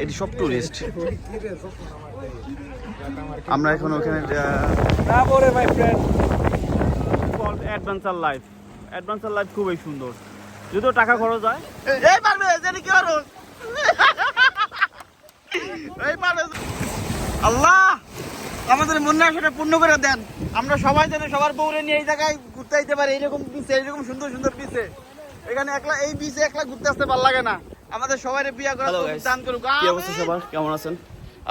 এটি সব টুরিস্ট। আমরা এখন ওখানে অ্যাডভেঞ্চার লাইফ। অ্যাডভেঞ্চার লাইফ খুবই সুন্দর, যদিও টাকা খরচ হয়। এই পারবে যেটা কি করো এই পারবে। আল্লাহ আমাদের মনে সেটা পূর্ণ করে দেন। আমরা সবাই যেন সবার বউরে নিয়ে এই জায়গায় ঘুরতে আইতে পারি, এইরকম বিচে, এইরকম সুন্দর সুন্দর বিচে। এখানে একলা এই বিচে একলা ঘুরতে আসতে ভালো লাগে না। আমাদের সবাই বিয়া করার দান করুক। কি অবস্থা সবার, কেমন আছেন?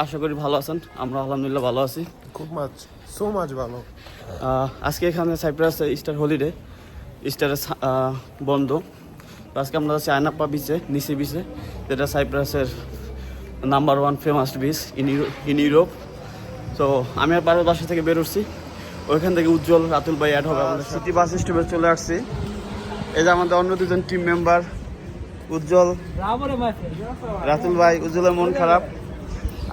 আশা করি ভালো আছেন। আমরা আলহামদুলিল্লাহ ভালো আছি, খুব মাছ সো মাছ ভালো। আজকে এখানে সাইপ্রাসে স্টার হলিডে, স্টারে বন্ধ। আজকে আমরা আছি আয়নাপ্পা বিচে, নিচে বিচে, যেটা সাইপ্রাসের number 1 famous beach in Europe. তো আমি আর বারো বাসা থেকে বেরোচ্ছি, ওইখান থেকে উজ্জ্বল, রাতুল ভাই অ্যাড হবে। আমাদের সিটি বাস স্টপে চলে আসছি। এই যে আমাদের অন্য দুজন টিম মেম্বার, উজ্জ্বল, রাতুল ভাই। উজ্জ্বলের মন খারাপ,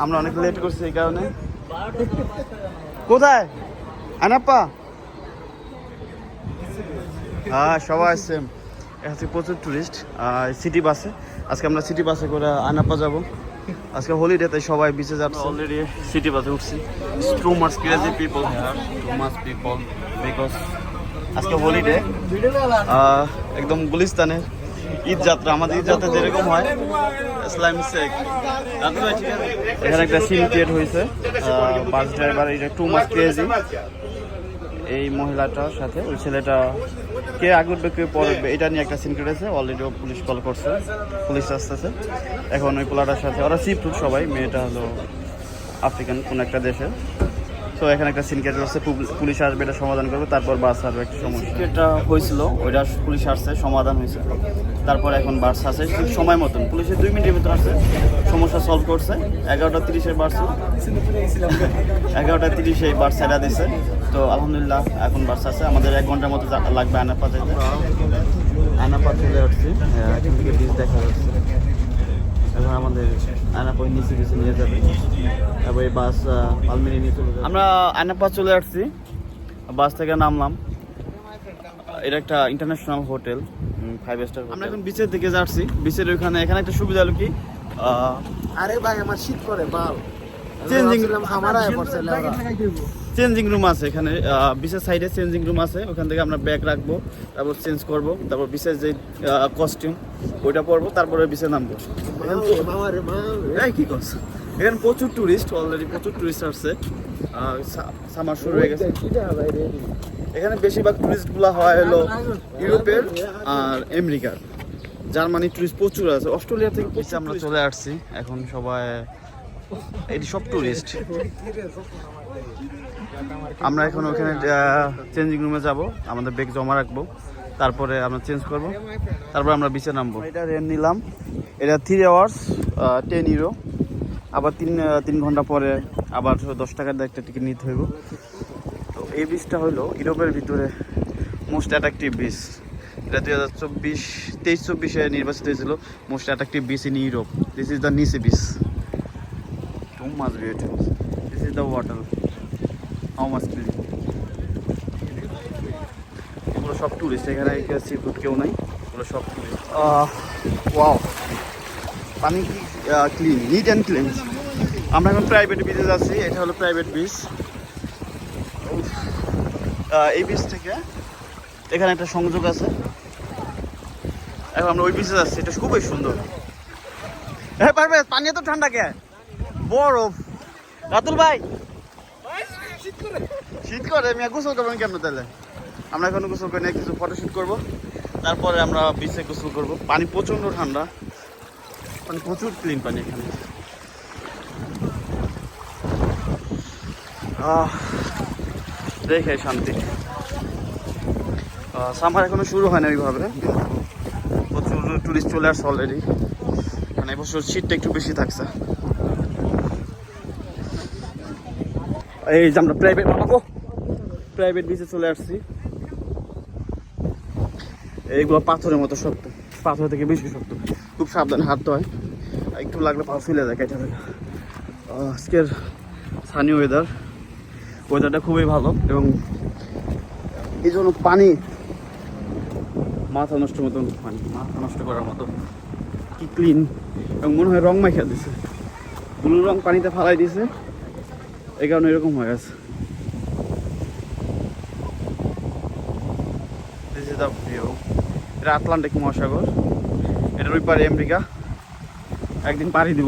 আমরা অনেক লেট করছি এই কারণে। কোথায় আয়নাপ্পা? হ্যাঁ সবাই আসছে, এখানে প্রচুর টুরিস্ট সিটি বাসে। আজকে আমরা সিটি বাসে করে আয়নাপ্পা যাব। আজকে হলিডে, তাই সবাই বিচে যাচ্ছে। অলরেডি সিটি বাসে উঠছি। Too much crazy people here, too much people, because আজকে হলিডে। একদম গুলিস্তানের ঈদ যাত্রা, আমাদের ঈদ যাত্রা যেরকম হয় ইসলামিক শেখ। এখানে একটা সিন ক্রিয়েট হয়েছে, বাস ড্রাইভার এটা টু মাচ ক্রেজি। এই মহিলাটার সাথে ওই ছেলেটা কে আগে উঠবে কে পরে উঠবে, এটা নিয়ে একটা সিন কেটেছে। অলরেডি পুলিশ কল করছে, পুলিশ আসতেছে এখন ওই পোলাটার সাথে। ওরা সি ফুড সবাই, মেয়েটা হলো আফ্রিকান কোন একটা দেশের। তো এখানে একটা সিন কেট করছে, পুলিশ আসবে, এটা সমাধান করবে, তারপর বাস আসবে। একটা সমস্যা এটা হয়েছিল, ওইটা পুলিশ আসছে, সমাধান হয়েছে। তারপর এখন বাস আসে ঠিক সময় মতন, পুলিশের 2 মিনিটের ভিতরে আসছে, সমস্যা সলভ করছে। 11:30 বাস, 11:30 বাস ছেড়া দিছে। তো আলহামদুলিল্লাহ এখন বাস আছে। আমাদের 1 ঘন্টার মতো লাগবে আয়নাপ্পা যেতে। আয়নাপ্পা চলে আসছি, এখান থেকে বিচ দেখা যাচ্ছে। এখন আমাদের আয়নাপ্পা নিচে নিচে নিয়ে যাবে, তারপর এই বাস পালমিনি নিয়ে চলে যাবে। আমরা আয়নাপ্পা চলে আসছি, বাস থেকে নামলাম। এটা একটা ইন্টারন্যাশনাল হোটেল, 5 স্টার। আমরা এখন বিচের দিকে যাচ্ছি। বিচের ওইখানে এখানে একটা সুবিধা হলো কি, আরে ভাই আমার শীত করে বাল চেঞ্জিং রুম আছে এখানে। বিচের সাইডে চেঞ্জিং রুম আছে, ওখান থেকে আমরা ব্যাগ রাখবো, তারপর চেঞ্জ করব, তারপর বিচের যে কস্টিউম ওইটা পরবো, তারপরে বিচে নামবো। কি করছে এখানে প্রচুর টুরিস্ট, অলরেডি প্রচুর টুরিস্ট আসছে। সামার শুরু হয়ে গেছে। এখানে বেশিরভাগ টুরিস্টগুলো হয় হলো ইউরোপের আর আমেরিকার, জার্মানি টুরিস্ট প্রচুর আছে। অস্ট্রেলিয়া থেকে আমরা চলে আসছি। এখন সবাই এটি সব টুরিস্ট। আমরা এখন ওখানে চেঞ্জিং রুমে যাব, আমাদের ব্যাগ জমা রাখবো, তারপরে আমরা চেঞ্জ করব, তারপর আমরা বিচে নামবো। এটা রেন্ট নিলাম, এটা 3 আওয়ার্স 10 ইউরো। আবার 3 ঘন্টা পরে আবার 10 টাকার একটা টিকিট নিতে হইব। তো এই বিচটা হলো ইউরোপের ভিতরে মোস্ট অ্যাট্রাকটিভ বিচ। এটা 2023-24 নির্বাচিত হয়েছিল most attractive beach in Europe. This is the নিচে beach, too much beautiful. This is the water, how much clean. এগুলো সব টুরিস্ট, এখানে সি ফুড কেউ নাই, এগুলো সব টুরিস্ট। ওয়াও, পানি কি ক্লিন, নিট অ্যান্ড ক্লিন। আমরা এখন প্রাইভেট বিচে যাচ্ছি, এটা হলো প্রাইভেট বিচ। এই বিচ থেকে এখানে একটা সংযোগ আছে, এখন আমরা ওই বিচে যাচ্ছি। এটা খুবই সুন্দর। হ্যাঁ পারবে, পানি এত ঠান্ডা কে? বরফ। রাতুল ভাই শীত করে, আমি গোসল করবেন কেমন? তাহলে আমরা এখন গোসল করে নিয়ে কিছু ফটোশুট করবো, তারপরে আমরা বিচে গোসল করবো। পানি প্রচণ্ড ঠান্ডা, মানে প্রচুর ক্লিন পানি এখানে। দেখে শান্তি। সামার এখনো শুরু হয় না ওইভাবে, প্রচুর টুরিস্ট চলে আসছে অলরেডি। মানে এবছর শীতটা একটু বেশি থাকছে। এই যে আমরা প্রাইভেট বিচে চলে আসছি। এইগুলো পাথরের মতো শক্ত, পাথর থেকে বেশি শক্ত, খুব সাবধানে হাঁটতে হয়, একটু লাগলে পা ফেলে যায় কেটে যায়। আজকের স্থানীয় ওয়েদারটা খুবই ভালো, এবং এই জন্য পানি মাথা নষ্ট মতন, পানি মাথা নষ্ট করার মতো কি ক্লিন, এবং মনে হয় রং মাইখা দিছে। ব্লু রং পানিতে ফালাই দিয়েছে, এই কারণে এরকম হয়ে গেছে। এটা আটলান্টিক মহাসাগর, এটার ওই পারে আমেরিকা। একদিন পাড়ি দিব,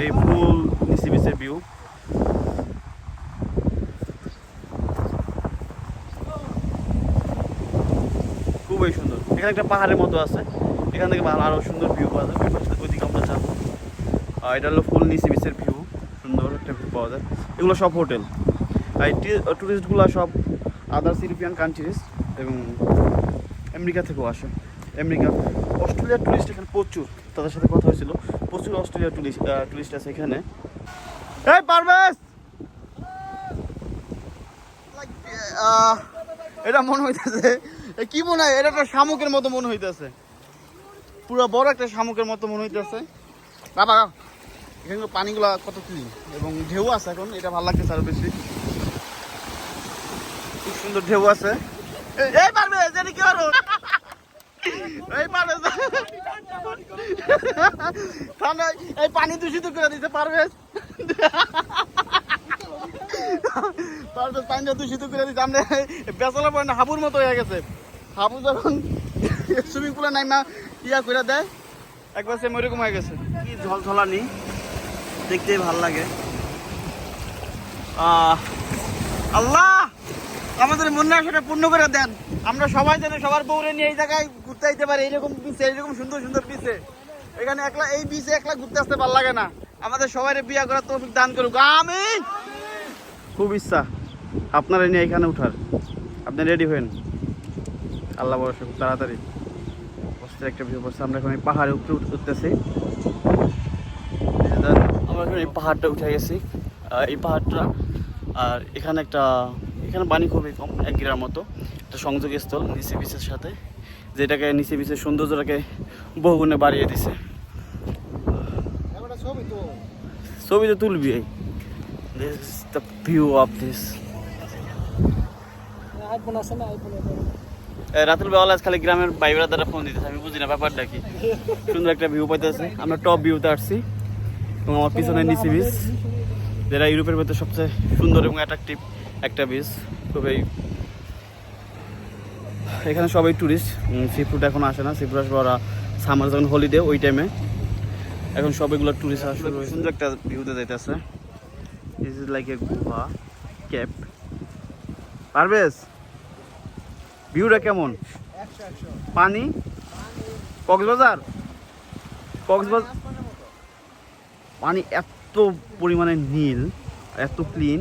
এই ফুল নিচে বিচের ভিউ। খুবই সুন্দর। এখানে একটা পাহাড়ের মতো আছে, এখান থেকে ভালো আরো সুন্দর ভিউ পাওয়া যায়। ওইদিকে আমরা যাবো। এটা হলো ফুল নিচে বিচের ভিউ, সুন্দর একটা ভিউ পাওয়া যায়। এগুলো সব হোটেল, আর টুরিস্টগুলো সব আদার্স ইউরোপিয়ান কান্ট্রিজ এবং আমেরিকা থেকেও আসে। আমেরিকা, অস্ট্রেলিয়ার টুরিস্ট এখানে প্রচুর, তাদের সাথে কথা হয়েছিল, প্রচুর অস্ট্রেলিয়ার টুরিস্ট আছে এখানে। এই পারভেজ, এটা মনে হইতেছে, কি মনে হয়, এটা একটা শামুকের মতো মনে হইতেছে, পুরো বড় একটা শামুকের মতো মনে হইতেছে। বাবা এখানে পানিগুলা কত ক্লিন এবং ঢেউ আছে এখন, এটা ভালো লাগতেছে আরো বেশি। খুব সুন্দর ঢেউ আছে। এই পারভেজ, এটা কি করো? এই পারভেজ ঠান্ডা, এই পানি দূষিত করে দিতে পারভেজ। পানিটা দূষিত করে দিতে, আমরা বেচালা পড়ে না হাবুর মতো হয়ে গেছে। হাবু যখন সুইমিং পুলে নাই না ইয়া করে দেয়, একবার সে ওইরকম হয়ে গেছে। কি ঝলঝলানি, দেখতে ভালো লাগে। আল্লাহ আমাদের মনে আশাটা পূর্ণ করে দেন, আমরা সবাই যেন সবার বউরে নিয়ে এই জায়গায় ঘুরতে যেতে পারি, এইরকম বিচে, এইরকম সুন্দর সুন্দর বিচে। এখানে একলা এই বিচে একলা ঘুরতে আসতে ভালো লাগে না, আমাদের সবাই বিয়ে করার তৌফিক দান করুক, আমিন। খুব ইচ্ছা আপনারা নিয়ে এখানে উঠার, আপনি রেডি হন, আল্লাহ ভরসা, খুব তাড়াতাড়ি। অস্থির একটা ভিউ পড়ছে। আমরা এখন এই পাহাড়ে উপরে উঠতেছি, আমরা এখন এই পাহাড়টা উঠে গেছি, এই পাহাড়টা। আর এখানে পানি খুবই কম, 1 গিরার মতো একটা সংযোগস্থল নিচে বিচের সাথে, যেটাকে নিচে বিচের সৌন্দর্যটাকে বহুগুণে বাড়িয়ে দিছে। ছবি তো তুলবি, this is the view of this. Ratul বেলা খালি গ্রামের বাইরা দ্বারা ফোন দিতেছে, আমি বুঝি না ব্যাপারটা কি। সুন্দর একটা ভিউ পাইতেছে, আমরা টপ ভিউতে আসছি এবং আমার পিছনে নিচে বিচ, যেটা ইউরোপের মধ্যে সবচেয়ে সুন্দর এবং অ্যাট্রাকটিভ একটা বিচ। খুবই, এখানে সবাই টুরিস্ট, সি ফুড এখন আসে না, সি ফুড আসবে ওরা সামার যখন হলিডে ওই টাইমে। এখন সবগুলো টুরিস্ট আসলে সুন্দর একটা ভিউতে যাইতেছে। দিস ইজ লাইক এ গুহা ক্যাপ। পারভেজ ভিউটা কেমন? পানি কক্সবাজার পানি এত পরিমাণে নীল, এত ক্লিন,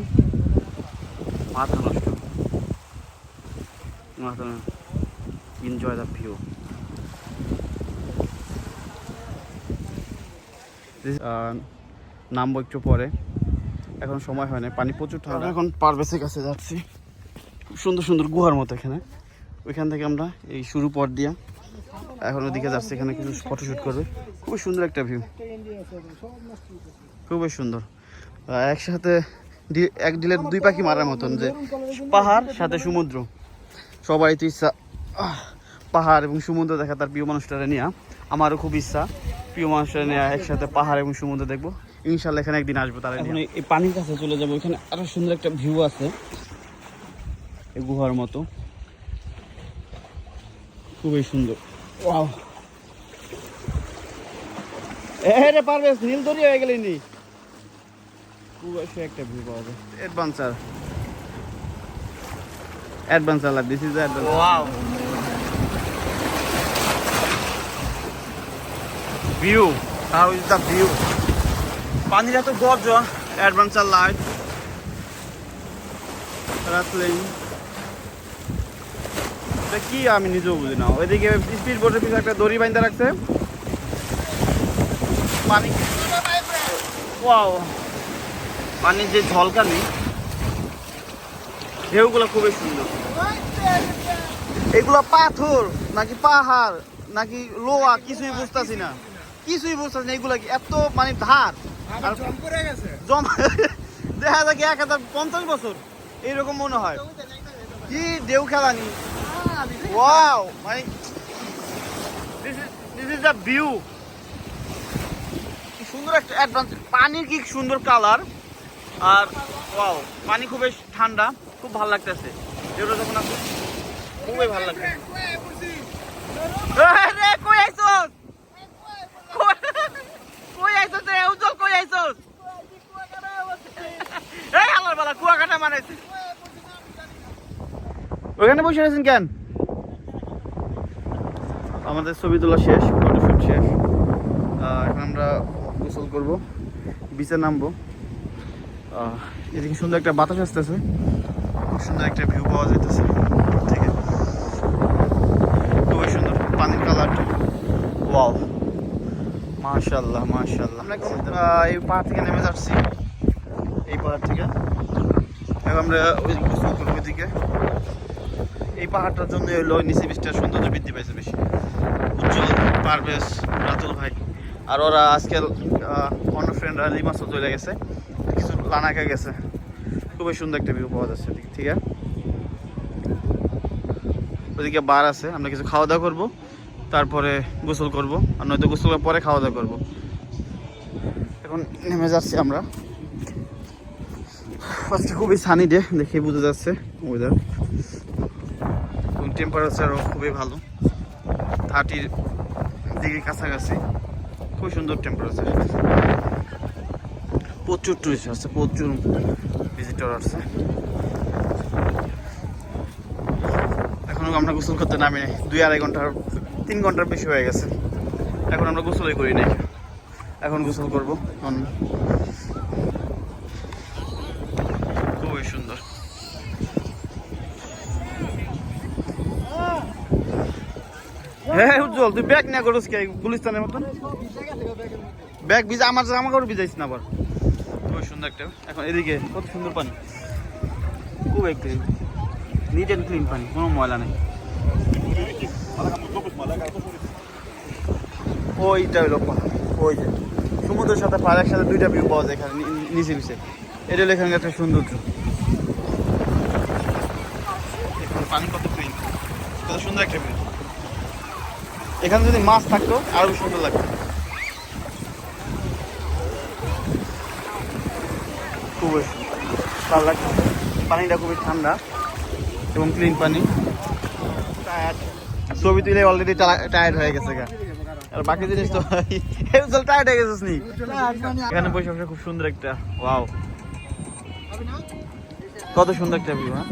মাথা নষ্ট। Enjoy the view. নামবো একটু পরে, এখন সময় হয় না, পানি প্রচুর ঠান্ডা। এখন পারভেজের কাছে যাচ্ছি, খুব সুন্দর সুন্দর গুহার মতো এখানে। ওইখান থেকে আমরা এই শুরু পথ দিয়া এখন ওদিকে যাচ্ছি, এখানে কিছু ফটোশ্যুট করবে। খুবই সুন্দর একটা ভিউ, খুবই সুন্দর। একসাথে এক ডিলের 2 পাখি মারার মতন, যে পাহাড় সাথে সমুদ্র। সবাই তো ইচ্ছা পাহাড় এবং সমুদ্র দেখা, তার প্রিয় মানুষটারে নিয়ে। আমারও খুব ইচ্ছা প্রিয় মানুষটারে নিয়ে একসাথে পাহাড় এবং সমুদ্র দেখবো। ইনশাল্লাহ এখানে একদিন আসবো। তারা এখন এই পানির কাছে চলে যাবো, এখানে আরো সুন্দর একটা ভিউ আছে এই গুহার মতো, খুবই সুন্দর। ওয়াও, রে পারভেজ নীল দরি হয়ে গেলেনি, খুব একটা ভিউ পাওয়া যায়। Adventure life, this is the adventure. Wow, view, how is the view? পানির এত গর্জন, অ্যাডভেঞ্চার লাইফ, রাতলিং। এটা কি আমি নিজেও বুঝি না। ওইদিকে স্পিড বোটের পিছনে একটা দড়ি বাইন্ধা রাখছে, পানি। ওয়াও, পানির যে ঝলকানি, ঢেউগুলো খুবই সুন্দর। এগুলো পাথর নাকি পাহাড় নাকি লোহা কিছুই বুঝতেছি না, এগুলা কি এত মানে ধার, দেখা যায় 1050 বছর এইরকম মনে হয়। কি ঢেউ খেলানি। ওয়াও, মানে দিস ইজ দ্য ভিউ। সুন্দর একটা অ্যাডভান্স, পানির কি সুন্দর কালার, আর ওয়াও পানি খুবই ঠান্ডা, খুব ভালো লাগতেছে। ঢেউটা যখন আসছে খুবই ভালো লাগছে। রে কই আইছস, কই আইছস রে উজ্জ্বল, কই আইছস? এই হালার বালা কুয়াকাটা মারাইছে। ওখানে বসে আছেন কেন? আমাদের ছবি তোলা শেষ, ফটোশুট শেষ। এখন আমরা গোসল করবো, বিচে নামবো। এদিকে সুন্দর একটা বাতাস আসতেছে, খুব সুন্দর একটা ভিউ পাওয়া যাইতেছে থেকে, খুবই সুন্দর পানির কালারটা। ওয়াও মাশাআল্লাহ মাশাআল্লাহ। আমরা এখন এই পাহাড় থেকে নেমে যাচ্ছি, এই পাহাড় থেকে। এখন আমরা ওই গোসল করবো ওইদিকে। এই পাহাড়টার জন্য হলো নিচে বৃষ্টির সৌন্দর্য বৃদ্ধি পাইছে বেশি। উজ্জ্বল, পারভেজ, রাতুল ভাই আর ওরা আজকাল অন্য ফ্রেন্ডরা লিমাসও চলে গেছে, কিছু লানাকা গেছে। খুবই সুন্দর একটা ভিউ পাওয়া যাচ্ছে এদিক থেকে। ওইদিকে বার আছে, আমরা কিছু খাওয়া দাওয়া করবো, তারপরে গোসল করব, আর নয়তো গোসল করার পরে খাওয়া দাওয়া করবো। এখন নেমে যাচ্ছি আমরা। আজকে খুবই সানি ডে, দেখে বোঝা যাচ্ছে ওয়েদার। টেম্পারেচারও খুবই ভালো, 30 ডিগ্রি কাছাকাছি, খুব সুন্দর টেম্পারেচার। প্রচুর টুরিস্ট আসছে, প্রচুর ভিজিটর আসছে। এখনো আমরা গোসল করতে নামি নাই, 2-2.5 ঘন্টা 3 ঘন্টার বেশি হয়ে গেছে। এখন আমরা গোসলই করি নাই, এখন গোসল করবো। খুবই সুন্দর। হ্যাঁ উজ্জ্বল, তুই ব্যাগ নিয়ে করছিস কে গুলিস্তানের মতন? ব্যাগ ভিজা, আমার জামা কাপড় ভিজাইস না আবার। খুবই সুন্দর একটা। এখন এদিকে কত সুন্দর পানি, খুব ক্লিন, নিট অ্যান্ড ক্লিন পানি, কোনো ময়লা নেই। ওইটা হইলো পাহাড়, ওই যে সমুদ্রের সাথে পাহাড় একসাথে দুইটা ভিউ পাওয়া যায় এখানে নিচে নিচে। এটা হলো এখানকার একটা সৌন্দর্য। পানি কত ক্লিন, কত সুন্দর একটা ভিউ। এখানে যদি মাছ থাকতো আরো সুন্দর লাগতো। খুবই ভালো লাগতো, পানিটা খুবই ঠান্ডা এবং ক্লিন পানি। ছবি তুলে অলরেডি টায়ার্ড হয়ে গেছে গা, আর বাকি জিনিস তো টায়ার্ড হয়ে গেছিস নি। এখানে বসে বসে খুব সুন্দর একটা, ওয়াও কত সুন্দর একটা ভিউ। হ্যাঁ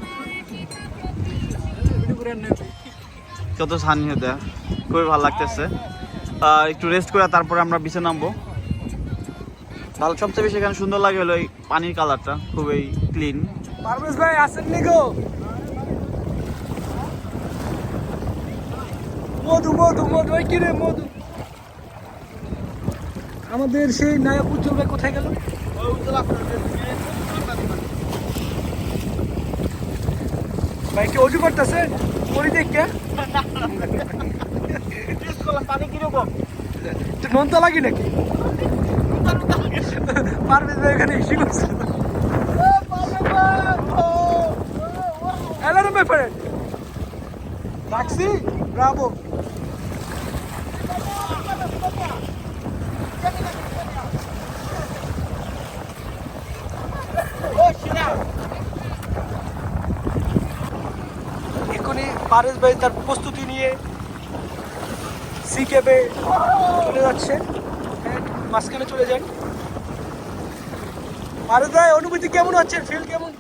কত সানি হতে, খুবই ভালো লাগতেছে। একটু রেস্ট করে তারপরে আমরা বিছে নামবো। ভালো, সবচেয়ে বেশি এখানে সুন্দর লাগে হলো এই পানির কালারটা, খুবই ক্লিন। পারভেজ ভাই আসেন নি গো? মধু মধু মধু, ওই কি রে মধু? আমাদের সেই নায়ক উজ্জ্বল ভাই কোথায় গেল? ভাই কি অজু করতেছে? করি দেখ কে পানি কিরকম? নোনতা লাগি নাকি? পারভেজ ভাই এখানে এসে করছে। Hello, my friend. Taxi? Bravo. এখনই পারেশ ভাই তার প্রস্তুতি নিয়ে সি ক্যাবে চলে যাচ্ছে, মাঝখানে চলে যান। পারেশ ভাই অনুভূতি কেমন হচ্ছে, ফিল কেমন?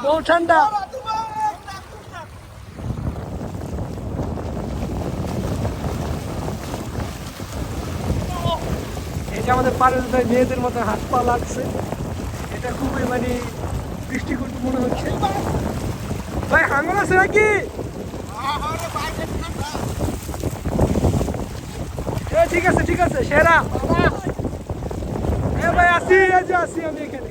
বহু ঠান্ডা। এটা আমাদের পারেশ ভাই মেয়েদের মতো হাত পা লাগছে, এটা খুবই মানে দৃষ্টিকোণ মনে হচ্ছে। ভাই হাঙ্গল আছে নাকি? ঠিক আছে ঠিক আছে, সেরা। ভাই আসি, আসি আমি এখানে।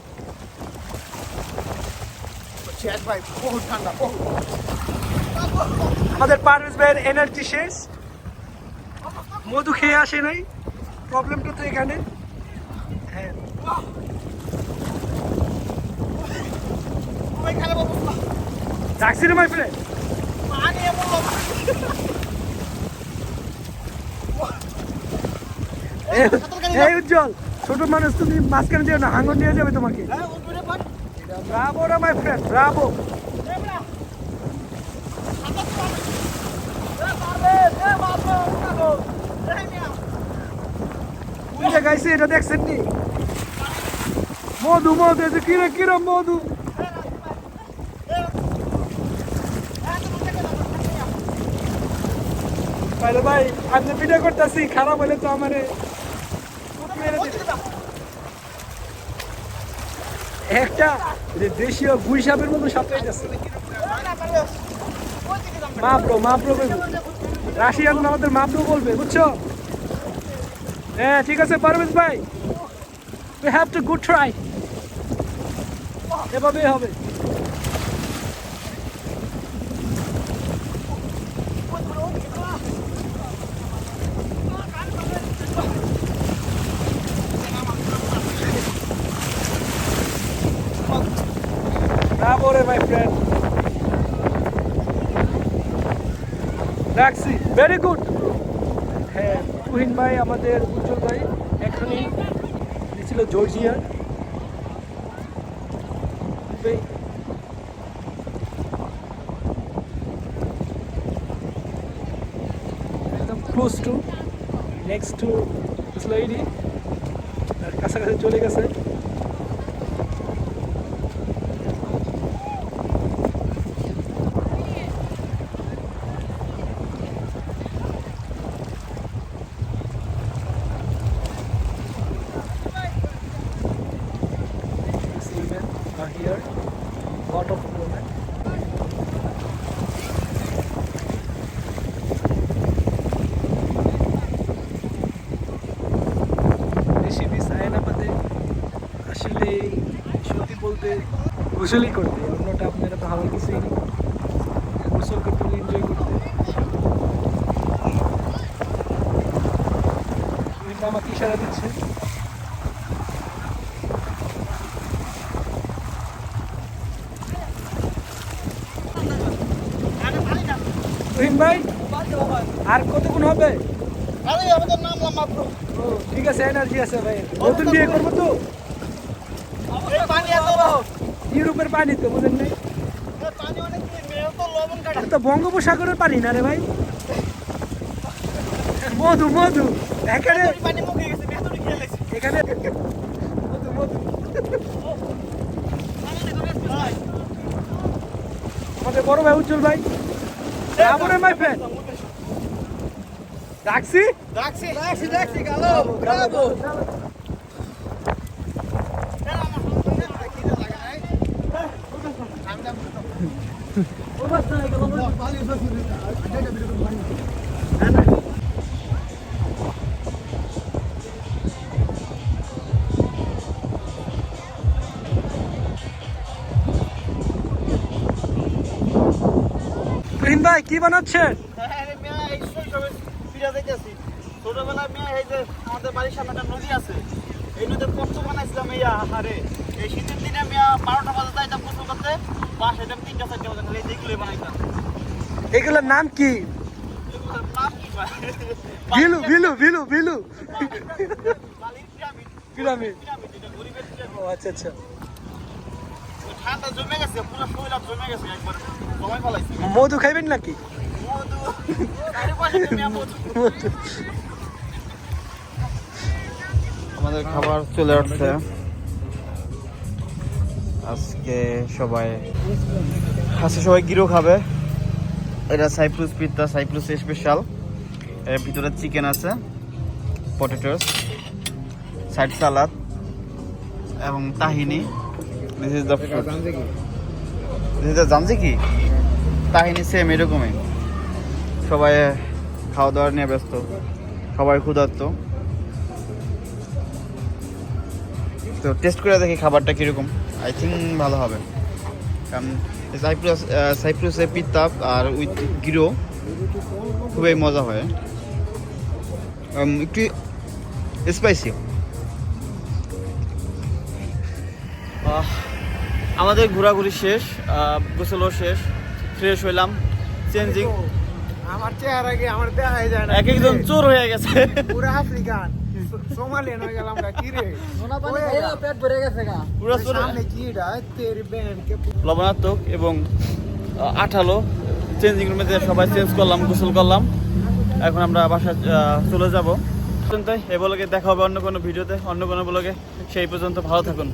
আমাদের পারভেজ ভাইয়ের এনার্জি শেষ, মধু খেয়ে আসে নাই, প্রবলেমটা তো এখানে। হ্যাঁ যাচ্ছি রে মাই ফ্রেন্ড। এই উজ্জ্বল, ছোট মানুষ তুমি মাঝখানে যেও না, হাঙ্গর নিয়ে যাবে তোমাকে। ব্রাভো রে মাই ফ্রেন্ড, ব্রাভো। গাইছে এটা দেখছেন নি? মধু মধু, এই যে কিরম মধু। ভাই ভাই আমি ভিডিও করতেছি, খারাপ হলে তো আমার একটা দেশীয় গুই সাপের মতো সাপ যাচ্ছে। মাপ্রো বলবে, রাশিয়ান আমাদের মাপ্রো বলবে, বুঝছো? হ্যাঁ ঠিক আছে পারভেজ ভাই, we have to good try, এভাবেই হবে। Bravo রে my friend, রাখছি, ভেরি গুড। হ্যাঁ তুহিন ভাই, আমাদের উজ্জ্বল ভাই এখনই ছিল জর্জিয়া। একদম close two, next to this lady, কাছাকাছি চলে গেছে। Are here, lot of women. বেশি বিছায় আমাদের আসলে সত্যি বলতে গোসলই করতে, অন্যটা আপনারা তো ভালো কিছুই নেই, গোসল করতে এনজয় করতে। আমাকে ইশারা দিচ্ছে। ভাই আর কতক্ষণ হবে? ও ঠিক আছে, এনার্জি আছে ভাই। নতুন বিয়ে করবো তো, ইউরোপের পানি তো বুঝেন নাই, তো বঙ্গোপসাগরের পানি না রে ভাই। মধু মধু এখানে, এখানে মধু মধু। আমাদের বড় ভাই উজ্জ্বল ভাই, মাই ফ্রেন্ড, রাখছি গালো ব্রাভো। ভাই কি বানাচ্ছেন? ছোটবেলায় এই যে আমাদের বাড়ির সামনে একটা নদী আছে, এই নদীতে কত বানাইছিলাম এই আহারে। এই শীতের দিনে আমি 12টা বাজে যাইতাম গোসল করতে, বাসায় 3টা-4টা বাজে খালি এইগুলোই বানাইতাম। এগুলোর নাম কি? এগুলোর নাম কি ভাই? ভিলু ভিলু ভিলু ভিলু বালির পিরামিড। পিরামিড, এটা গরিবের পিরামিড। ও আচ্ছা আচ্ছা। ঠান্ডা জমে গেছে, পুরো শরীর জমে গেছে, একবার জমাই ফেলাইছে। মধু খাইবেন নাকি? মধু চারিপাশে মধু। আমাদের খাবার চলে আসছে। আজকে সবাই গিরো খাবে। এটা সাইপ্রাস পিৎজা, সাইপ্রাস স্পেশাল। এর ভিতরে চিকেন আছে, পটেটোস, সাইড সালাদ এবং tahini. This is the food. This is the tzatziki. Tahini same এরকমই। সবাই খাওয়া দাওয়া নিয়ে ব্যস্ত, সবাই ক্ষুধার্ত। তো টেস্ট করে দেখি খাবারটা কীরকম। আই থিঙ্ক ভালো হবে, কারণ সাইপ্রাসের পিৎজা আর উইথ গিরো খুবই মজা হয়, একটু স্পাইসি। আমাদের ঘোরাঘুরি শেষ, গোসলও শেষ, ফ্রেশ হইলাম, চেঞ্জিং। আমার চেহারা কি আমার দেখাই যায় না, এক একজন চোর হয়ে গেছে পুরো আফ্রিকান। সোমালিয়ান হয়ে গেলাম কি রে পেট ভরে গেছে গা পুরো ছোট, সামনে কি রা তেরি ব্যান্ড কে লবণাত্মক এবং আঠালো। চেঞ্জিং রুমে যে সবাই চেঞ্জ করলাম, গোসল করলাম। এখন আমরা বাসায় চলে যাব। তাই এই ব্লগে দেখা হবে অন্য কোনো ভিডিওতে, অন্য কোনো ব্লগে। সেই পর্যন্ত ভালো থাকুন।